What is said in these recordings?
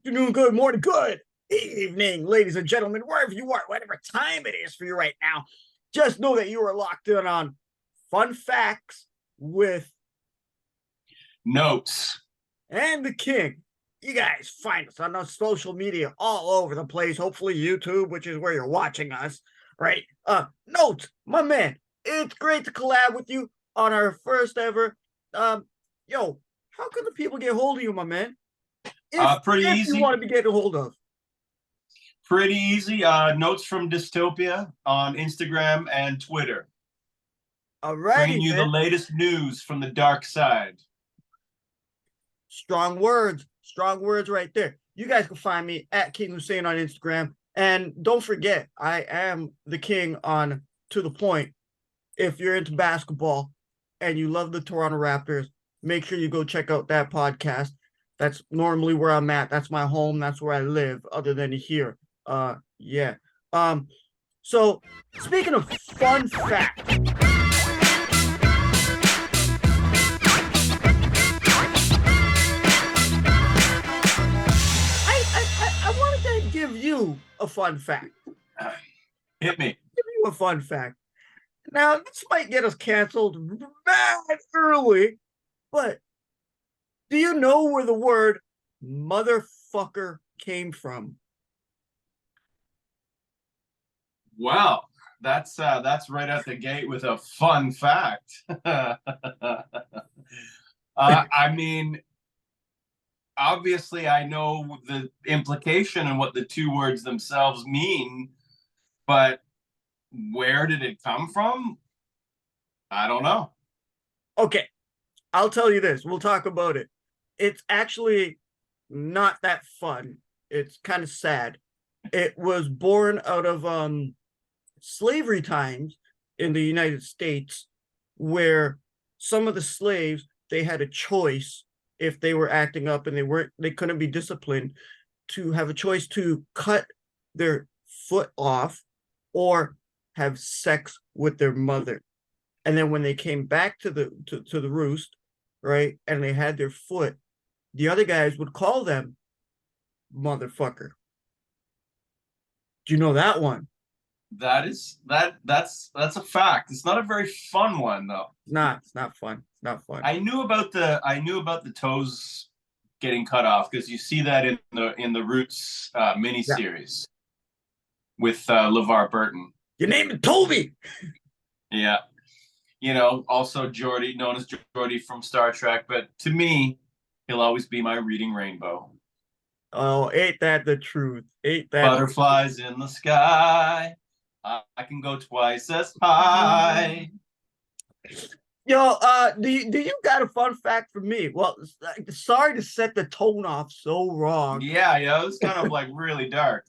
afternoon, good morning, good evening, ladies and gentlemen, wherever you are, whatever time it is for you right now. Just know that you are locked in on Fun Facts with Notes. and the King. You guys find us on the social media all over the place. Hopefully YouTube, which is where you're watching us, right? Notes, my man. It's great to collab with you on our first ever. Yo, how can the people get hold of you, my man? Pretty if easy. you want to be getting a hold of. Pretty easy. Notes from Dystopia on Instagram and Twitter. Alrighty, Bringing you man. the latest news from the dark side. Strong words right there. You guys can find me at King Hussein on Instagram. And don't forget, I am the king on To The Point. If you're into basketball and you love the Toronto Raptors, make sure you go check out that podcast. That's normally where I'm at. That's my home. That's where I live, other than here. Yeah. So speaking of fun fact, I wanted to give you a fun fact. Hit me. Give you a fun fact. Now, this might get us canceled bad early, but do you know where the word motherfucker came from? Wow, that's right out the gate with a fun fact. I mean, obviously, I know the implication and what the two words themselves mean, but where did it come from? I don't know. Okay, I'll tell you this. We'll talk about it. It's actually not that fun. It's kind of sad. It was born out of slavery times in the United States, where some of the slaves, they had a choice if they were acting up and they couldn't be disciplined, to have a choice to cut their foot off or have sex with their mother. And then when they came back to the roost, right, and they had their foot, the other guys would call them motherfucker. Do you know that one? That's a fact. It's not a very fun one though. It's not fun. It's not fun. I knew about the toes getting cut off because you see that in the Roots miniseries with LeVar Burton. Your name is Toby. Yeah, also Geordi, known as Geordi from Star Trek. But to me, he'll always be my reading rainbow. Oh, ain't that the truth? Ain't that butterflies in the sky? I can go twice as high. Yo, do you got a fun fact for me? Well, sorry to set the tone off so wrong. Yeah, it was kind of like really dark.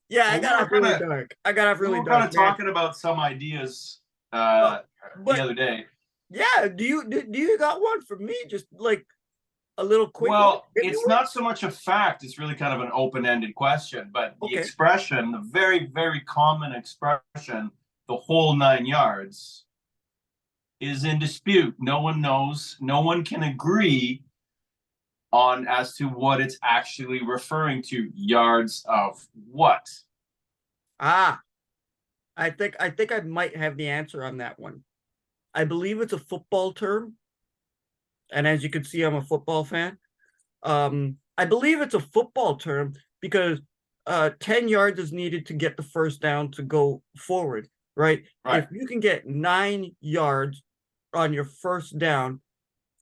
Yeah, I got off really dark. We were kind of talking about some ideas the other day. Yeah, do you got one for me? Just like a little quick. Well, it's not so much a fact. It's really kind of an open-ended question. But the expression, the very, very common expression, the whole 9 yards, is in dispute. No one knows. No one can agree on as to what it's actually referring to. Yards of what? I think I might have the answer on that one. I believe it's a football term. And as you can see, I'm a football fan. I believe it's a football term because 10 yards is needed to get the first down to go forward, right? If you can get 9 yards on your first down,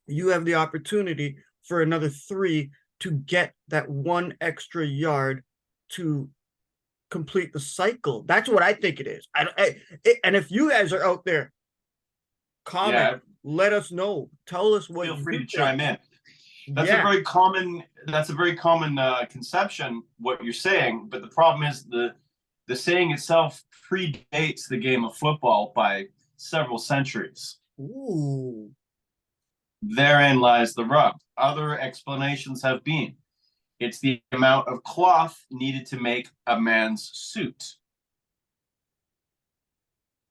you have the opportunity for another 3 to get that 1 extra yard to complete the cycle. That's what I think it is. And if you guys are out there, comment, let us know. Tell us what. Feel free to chime in. That's a very common conception, what you're saying, but the problem is the saying itself predates the game of football by several centuries. Ooh. Therein lies the rub. Other explanations have been it's the amount of cloth needed to make a man's suit.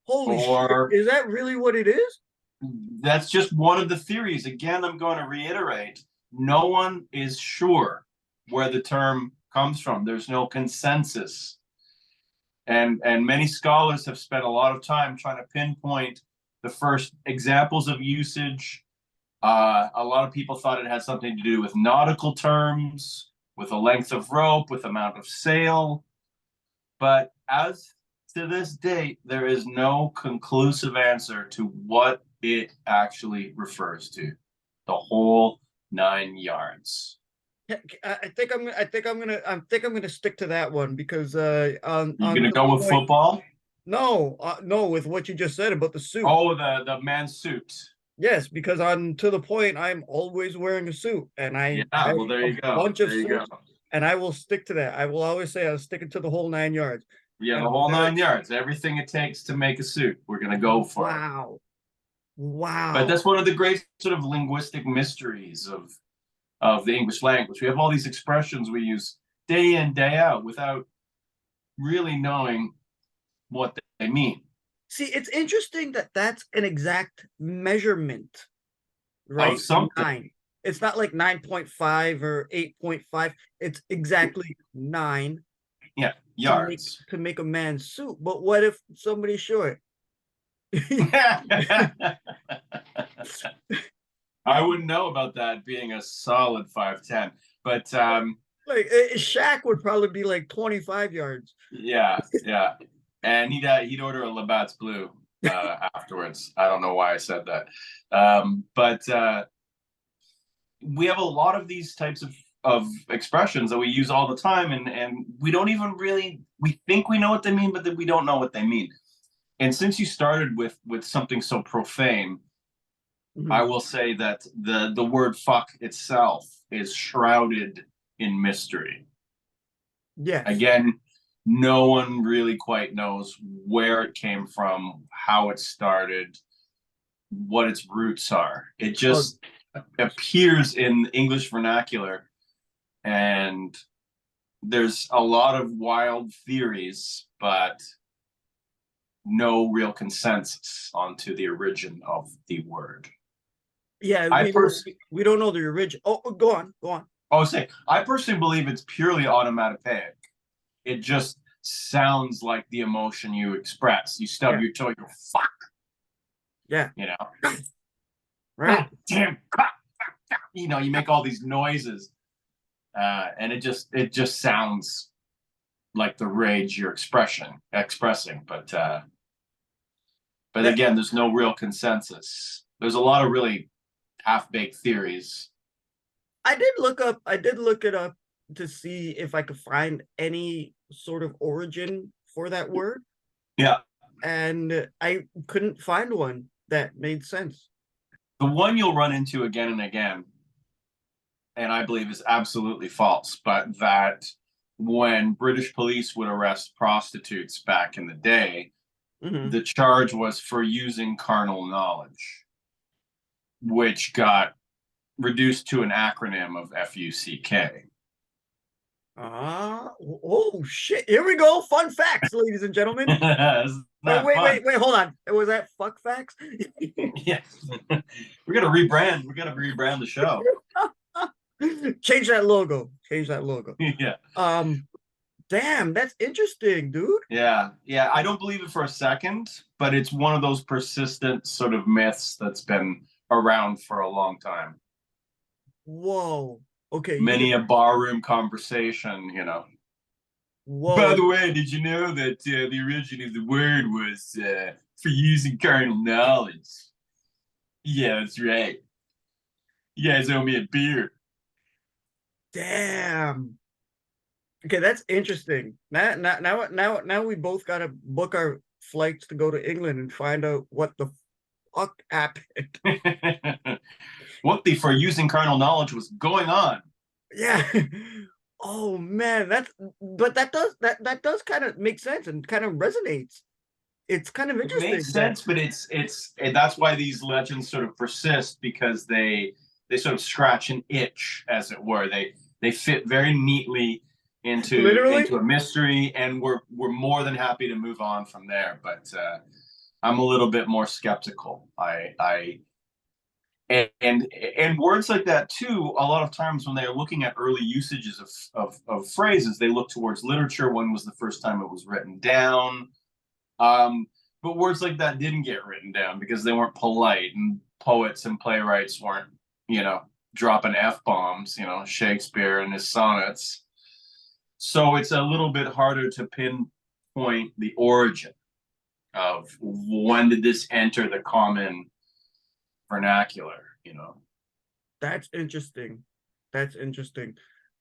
Holy shit. Is that really what it is? That's just one of the theories. Again, I'm going to reiterate, no one is sure. where the term comes from. There's no consensus. And many scholars have spent a lot of time trying to pinpoint the first examples of usage. A lot of people thought it had something to do with nautical terms, with a length of rope, with amount of sail. But as to this date, there is no conclusive answer to what it actually refers to. The whole 9 yards. I think I'm gonna stick to that one because You're gonna go with football? No, no, with what you just said about the suit. Oh, the man's suit. Yes, because on to the point, I'm always wearing a suit, and I have well, there you go. Bunch of suits, and I will stick to that. I will always say I'll stick it to the whole 9 yards. Yeah, the whole 9 yards. Everything it takes to make a suit, we're gonna go for it. Wow. But that's one of the great sort of linguistic mysteries of the English language. We have all these expressions we use day in, day out without really knowing what they mean. See, it's interesting that that's an exact measurement, right? Of something. 9. It's not like 9.5 or 8.5. It's exactly 9. Yeah, yards. To make a man's suit. But what if somebody's short? I wouldn't know about that being a solid 5'10", but like Shaq would probably be like 25 yards. Yeah, and he'd order a Labatt's Blue afterwards. I don't know why I said that, but we have a lot of these types of expressions that we use all the time, and we don't even really, we think we know what they mean, but then we don't know what they mean. And since you started with something so profane, I will say that the word fuck itself is shrouded in mystery. Yeah. Again, no one really quite knows where it came from, how it started, what its roots are. It just appears in English vernacular, and there's a lot of wild theories, but no real consensus onto the origin of the word. Yeah, we don't know the origin. Oh, go on. I personally believe it's purely onomatopoeic. It just sounds like the emotion you express. You stub your toe, you fuck. Yeah. You know? Right. Damn. You know, you make all these noises. And it just sounds like the rage you're expressing. But again, there's no real consensus. There's a lot of really half-baked theories. I did look it up to see if I could find any sort of origin for that word. Yeah. And I couldn't find one that made sense. The one you'll run into again and again, and I believe is absolutely false, but that when British police would arrest prostitutes back in the day, the charge was for using carnal knowledge, which got reduced to an acronym of FUCK. Oh shit! Here we go. Fun facts, ladies and gentlemen. Wait, hold on. Was that fuck facts? Yeah, we gotta rebrand. We gotta rebrand the show. Change that logo. Yeah. Damn, that's interesting, dude. Yeah. I don't believe it for a second, but it's one of those persistent sort of myths that's been around for a long time. Whoa. Okay. Many a barroom conversation, you know. Whoa. By the way, did you know that the origin of the word was for using carnal knowledge? Yeah, that's right. You guys owe me a beer. Damn. Okay, that's interesting. Now we both gotta book our flights to go to England and find out what the fuck happened. What the for using carnal knowledge was going on. Yeah. Oh man, that does kind of make sense and kind of resonates. It's kind of interesting. It makes sense, but it's that's why these legends sort of persist, because they sort of scratch an itch, as it were. They fit very neatly into a mystery, and we're more than happy to move on from there. But I'm a little bit more skeptical. And words like that too, a lot of times when they're looking at early usages of phrases, they look towards literature. When was the first time it was written down? um, but words like that didn't get written down because they weren't polite, and poets and playwrights weren't, dropping f-bombs, Shakespeare and his sonnets. So it's a little bit harder to pinpoint the origin of when did this enter the common vernacular. That's interesting. That's interesting.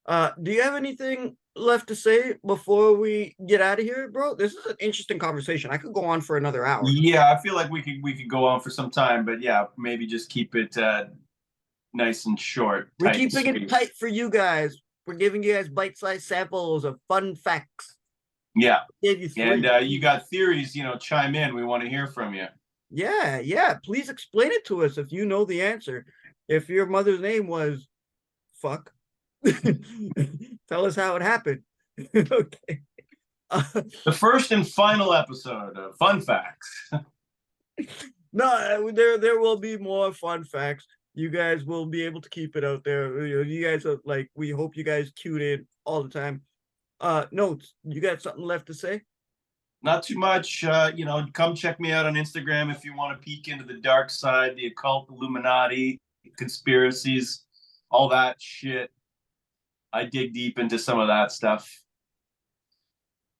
Do you have anything left to say before we get out of here, bro? This is an interesting conversation. I could go on for another hour. Yeah, I feel like we could go on for some time, but yeah, maybe just keep it nice and short. We're keeping it tight for you guys. We're giving you guys bite-sized samples of fun facts. Yeah. Gave you 3. And you got theories, chime in. We want to hear from you. Yeah. Please explain it to us if you know the answer. If your mother's name was fuck, tell us how it happened. Okay. The first and final episode of Fun Facts. No, there will be more fun facts. You guys will be able to keep it out there. You guys are like, we hope you guys tune in all the time. Notes, you got something left to say? Not too much. Come check me out on Instagram if you want to peek into the dark side, the occult, Illuminati, conspiracies, all that shit. I dig deep into some of that stuff.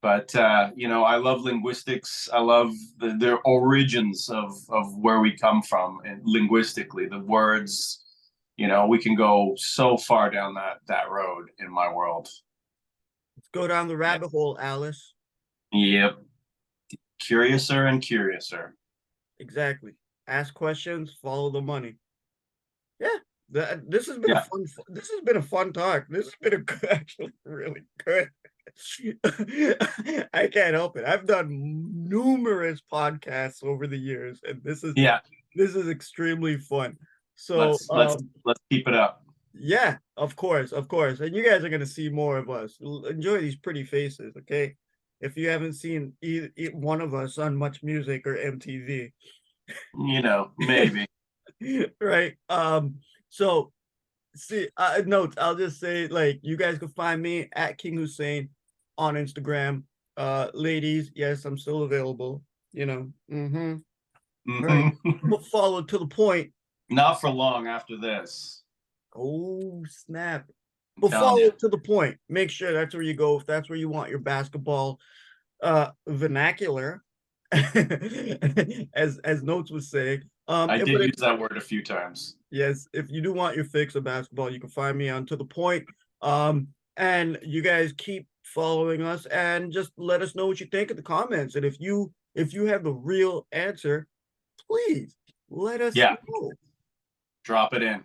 But I love linguistics. I love the origins of where we come from, and linguistically, the words. We can go so far down that road in my world. Let's go down the rabbit hole, Alice. Yep. Curiouser and curiouser. Exactly. Ask questions, follow the money. Yeah. This has been a fun. This has been a fun talk. This has been actually really good. I can't help it. I've done numerous podcasts over the years, and this is extremely fun. So let's keep it up. Yeah, of course, and you guys are gonna see more of us. Enjoy these pretty faces, okay? If you haven't seen either one of us on Much Music or MTV, maybe. Right. So see, notes. I'll just say, like, you guys can find me at King Hussein on Instagram. Ladies, yes, I'm still available. Right. But follow to the point. Not for long after this. Oh snap! But follow to the point. Make sure that's where you go if that's where you want your basketball vernacular, as Notes was saying. I did use that word a few times. Yes, if you do want your fix of basketball, you can find me on To the Point. And you guys keep following us and just let us know what you think in the comments. And if you have the real answer, please let us know. Drop it in.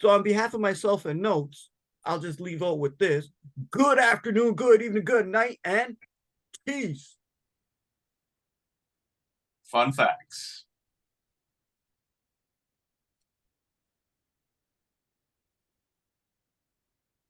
So on behalf of myself and Notes, I'll just leave out with this. Good afternoon, good evening, good night, and peace. Fun facts.